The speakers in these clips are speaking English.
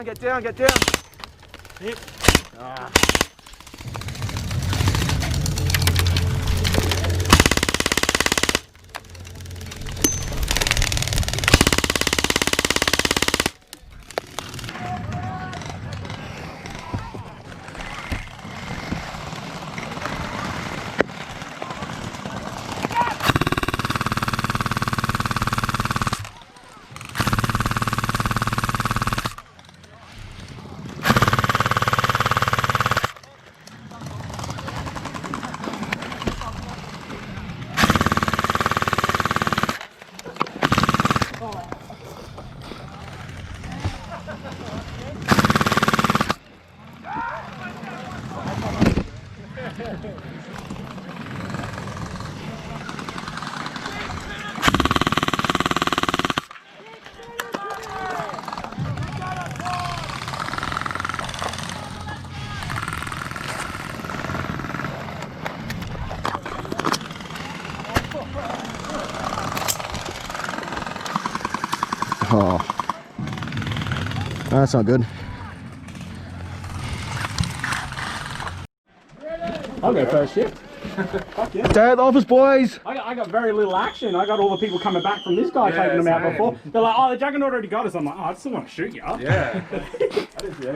Get down, get down. Yep. Ah. Oh, that's not good. I'll go first shift. Fuck yeah. Stay at the office, boys. I got very little action. I got all the people coming back from this guy taking them out before. They're like, oh, the Juggernuat already got us. I'm like, oh, I still want to shoot you. Yeah.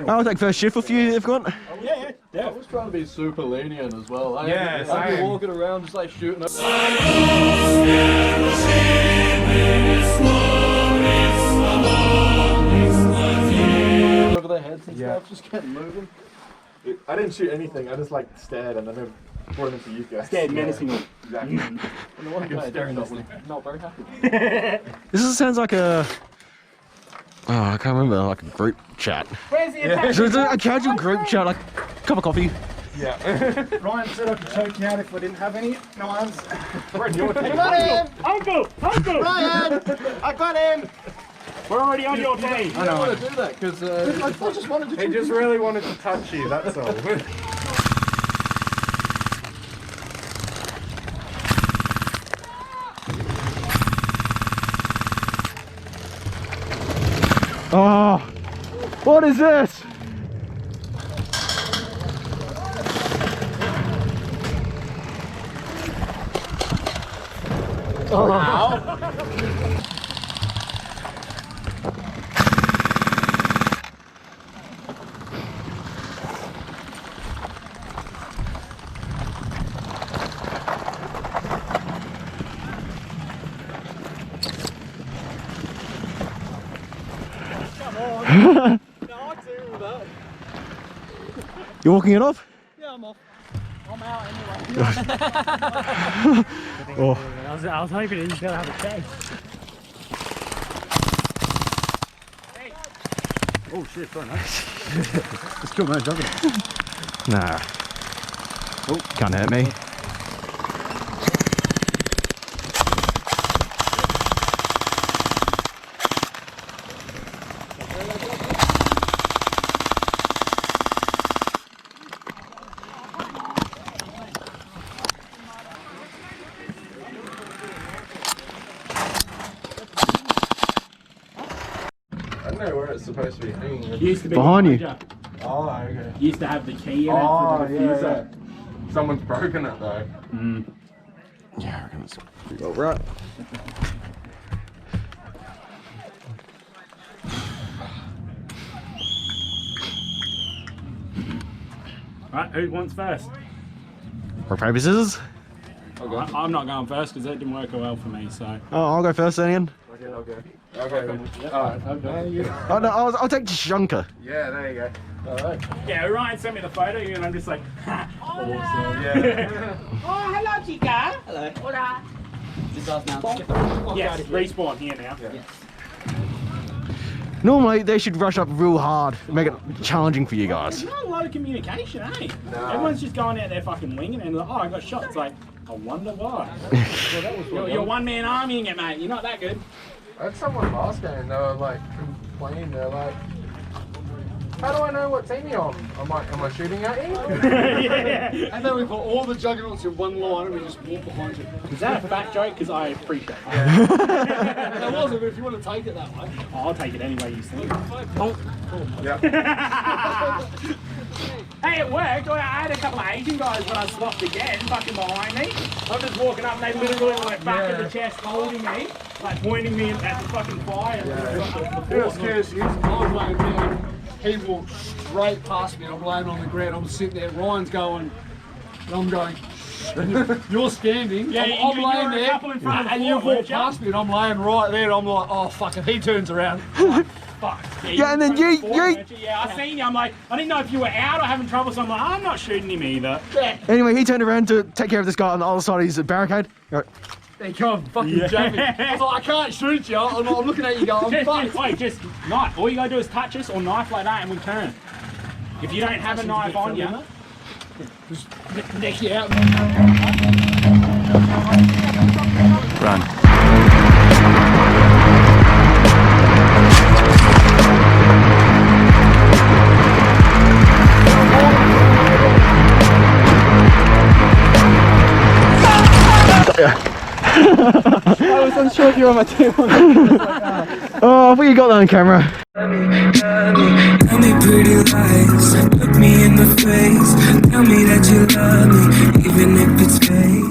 I'll take first shift with you if you want. Yeah. I was trying to be super lenient as well. I'd Yeah, be walking around just like shooting up. Over their heads and stuff, just kept moving. I didn't shoot anything, I just like stared and then I brought it into you guys. Scared, menacing. Exactly. And the one guy staring was not very happy. This sounds like a... Oh, I can't remember, like a group chat. Where's the attack? So it's a casual group chat, like cup of coffee. Yeah. Ryan said I could choke you out if I didn't have any. No arms. We're in your team. Uncle! Ryan! I got him! We're already on your team. I don't want to do that because I just wanted to. He just really wanted to touch you, that's all. Oh, what is this? You're walking it off? Yeah, I'm off. I'm out anyway. Oh. I was hoping he was going to have a chance. Oh shit, sorry mate. Let's kill my Juggernuat. Nah. Oh, can't hurt me. I don't know where it's supposed to be hanging. Used to be Behind you. Oh, okay. Used to have the key in it Oh, for the yeah, diffuser. yeah. Someone's broken it though. Yeah, I reckon it's pretty well right. Right, who wants first? Rock, paper, scissors. I'm not going first because that didn't work well for me. So. Oh, I'll go first then, Ian. Okay. Alright. Oh no, I'll take Shunker. Yeah, there you go. Alright. Yeah, Ryan sent me the photo and I'm just like, ha, awesome. Yeah. Oh, hello, chica. Hello. Hola. Yes, respawn here now. Yeah. Normally, they should rush up real hard, make it challenging for you guys. There's not a lot of communication, eh? No. Everyone's just going out there fucking winging and like, oh, I got shot. It's like, I wonder why. You're one-man armying it, mate. You're not that good. I had someone last game, they were like complaining, they're like, how do I know what team you're on? I'm like, am I shooting at you? Yeah. And then we put all the juggernauts in one line and we just walk behind you. Is that a fat joke? Because I appreciate it. That wasn't, but if you want to take it that way. I'll take it any way you think. Yeah. Hey, it worked. I had a couple of Asian guys when I swapped again, fucking behind me. I'm just walking up and they literally went back at the chest holding me, like pointing me at the fucking fire. It was scared. I was laying down, he walked straight past me, I'm laying on the ground, I'm sitting there, Ryan's going, and I'm going, you're standing, Yeah, I'm you were laying a there, couple in front of the and you floor, walk weren't you? past me and I'm laying right there, and I'm like, oh fuck, if he turns around. Fuck. Yeah, and then you. you- Yeah, I seen you. I'm like, I didn't know if you were out or having trouble, so I'm like, I'm not shooting him either. Yeah, Anyway, he turned around to take care of this guy on the other side of his barricade. Right. they come fucking jamming. I was like, I can't shoot you, I'm looking at you going, I'm fucked. Wait, just knife. All you gotta do is touch us or knife like that and we turn. If you don't have a knife on you, Just neck you out. Run. I was unsure if you were on my team. Oh, I thought you got that on camera. Tell me pretty lies, look me in the face. Tell me that you love me, even if it's fake.